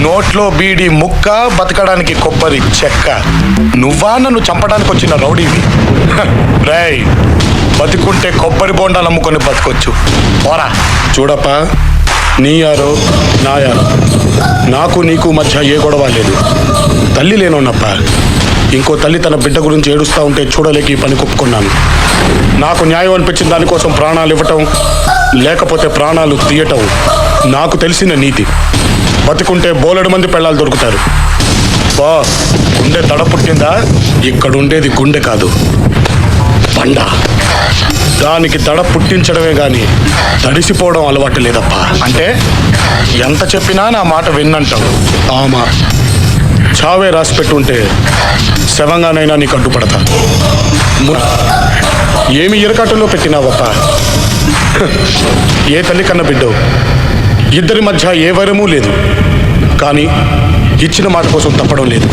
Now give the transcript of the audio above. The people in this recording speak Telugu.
నోట్లో బీడి ముక్క, బతకడానికి కొబ్బరి చెక్క. నువ్వా నన్ను చంపడానికి వచ్చిన రౌడీవి? రేయ్, బతుకుంటే కొబ్బరి బోండాలు అమ్ముకొని బతకొచ్చు. పోరా. చూడప్పా, నీ యారో నా యారో, నాకు నీకు మధ్య ఏ గొడవ లేదు. తల్లి లేనోన్నప్ప. ఇంకో తల్లి తన బిడ్డ గురించి ఏడుస్తూ ఉంటే చూడలేక ఈ పని కుప్పుకున్నాను. నాకు న్యాయం అనిపించిన దానికోసం ప్రాణాలు ఇవ్వటం, లేకపోతే ప్రాణాలు తీయటం నాకు తెలిసిన నీతి. బతుకుంటే బోలెడు మంది పెళ్ళాలు దొరుకుతారు. బా, గుండె తడ పుట్టిందా? ఇక్కడ ఉండేది గుండె కాదు, బండ. దానికి దడ పుట్టించడమే గాని తడిసిపోవడం అలవాటు లేదప్పా. అంటే ఎంత చెప్పినా నా మాట విన్నంటావు. ఆమా, చావే రాసి పెట్టుంటే శవంగానైనా నీకు అడ్డుపడతా. ఏమి ఇరకాటంలో పెట్టినావప్పా? ఏ తల్లి కన్న బిడ్డో, ఇద్దరి మధ్య ఏ వైరమూ లేదు, కానీ ఇచ్చిన మాట కోసం తప్పడం లేదు.